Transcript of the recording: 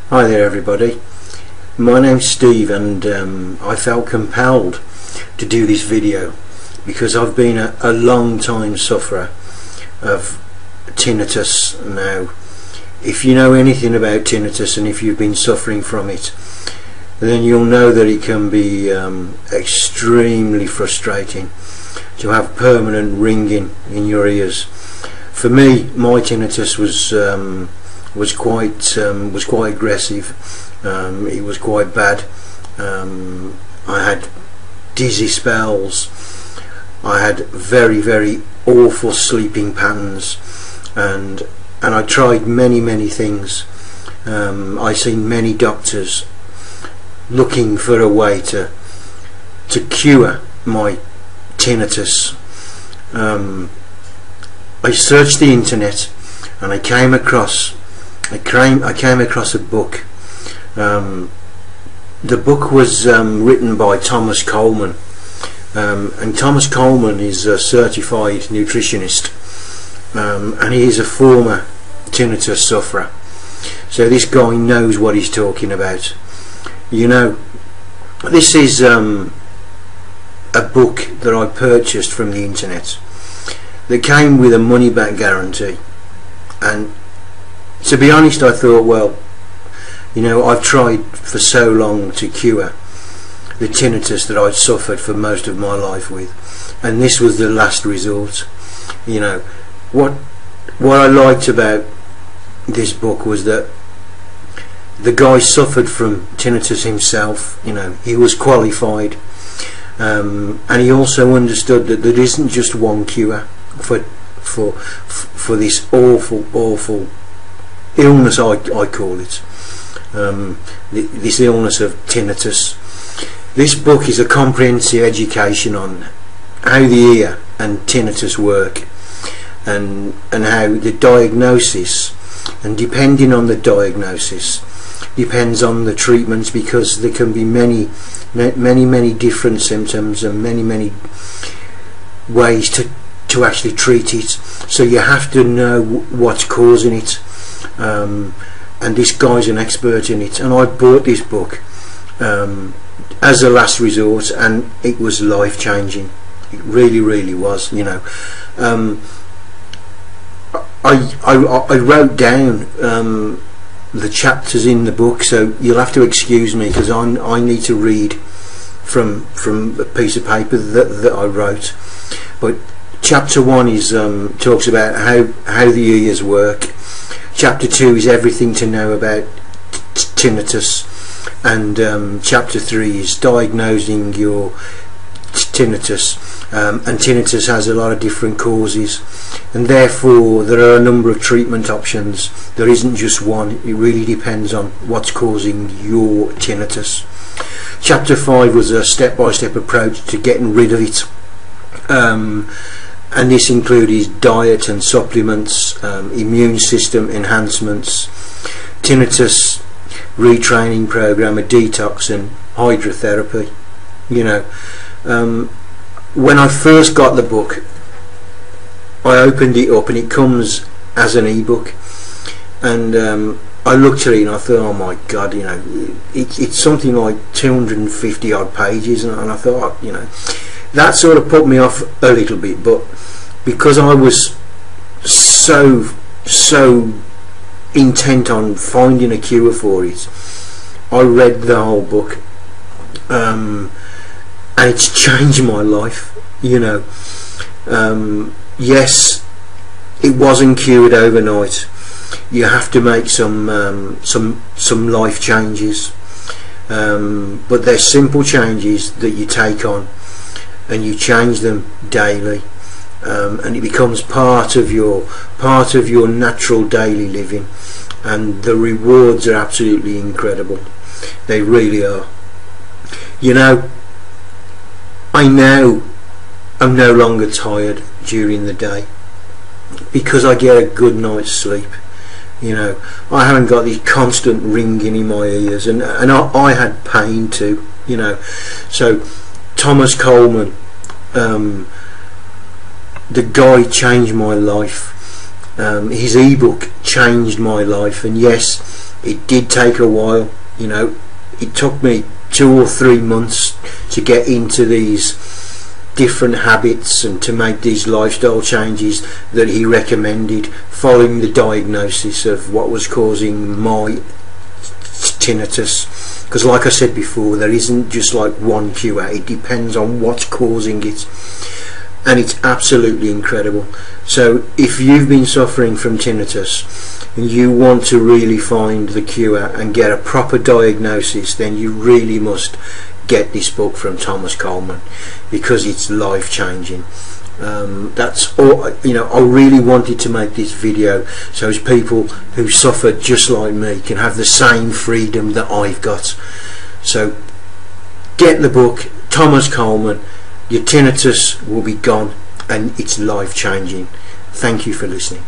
Hi there everybody, my name's Steve, and I felt compelled to do this video because I've been a long time sufferer of tinnitus. Now, if you know anything about tinnitus and if you've been suffering from it, then you'll know that it can be extremely frustrating to have permanent ringing in your ears. For me, my tinnitus was quite aggressive. It was quite bad. I had dizzy spells. I had very awful sleeping patterns, and I tried many things. I seen many doctors looking for a way to cure my tinnitus. I searched the internet and I came across a book. The book was written by Thomas Coleman, and Thomas Coleman is a certified nutritionist, and he is a former tinnitus sufferer, so this guy knows what he's talking about. You know, this is a book that I purchased from the internet that came with a money back guarantee, and to be honest, I thought, well, you know, I've tried for so long to cure the tinnitus that I'd suffered for most of my life with, and this was the last resort. You know, what I liked about this book was that the guy suffered from tinnitus himself. You know, he was qualified, and he also understood that there isn't just one cure for this awful illness, I call it, this illness of tinnitus. This book is a comprehensive education on how the ear and tinnitus work, and how the diagnosis, and depending on the diagnosis depends on the treatments, because there can be many different symptoms and many ways to actually treat it. So you have to know what's causing it, and this guy's an expert in it. And I bought this book as a last resort, and it was life-changing. It really was. You know, I wrote down the chapters in the book, so you'll have to excuse me because I need to read from a piece of paper that I wrote. But chapter 1 is talks about how the ears work. Chapter 2 is everything to know about tinnitus, and chapter 3 is diagnosing your tinnitus. And tinnitus has a lot of different causes, and therefore there are a number of treatment options. There isn't just one. It really depends on what's causing your tinnitus. Chapter 5 was a step-by-step approach to getting rid of it, and this included diet and supplements, immune system enhancements, tinnitus retraining program, a detox, and hydrotherapy. You know, when I first got the book, I opened it up and it comes as an ebook, and I looked at it and I thought, oh my god, you know, it's something like 250 odd pages, and I thought, you know, that sort of put me off a little bit. But because I was so intent on finding a cure for it, I read the whole book, and it's changed my life. You know, yes, it wasn't cured overnight. You have to make some life changes, but they're simple changes that you take on and you change them daily, and it becomes part of your natural daily living, and the rewards are absolutely incredible. They really are. You know, I now am no longer tired during the day because I get a good night's sleep. You know, I haven't got this constant ringing in my ears, and I had pain too. You know, so Thomas Coleman, the guy changed my life. His ebook changed my life, and yes, It did take a while, you know. It took me 2 or 3 months to get into these different habits and to make these lifestyle changes that he recommended, following the diagnosis of what was causing my tinnitus. Because like I said before, there isn't just like one cure, it depends on what's causing it, and it's absolutely incredible. So if you've been suffering from tinnitus and you want to really find the cure and get a proper diagnosis, then you really must get this book from Thomas Coleman, because it's life-changing. That's all, you know. I really wanted to make this video so as people who suffer just like me can have the same freedom that I've got. So get the book, Thomas Coleman. Your tinnitus will be gone, and it's life-changing. Thank you for listening.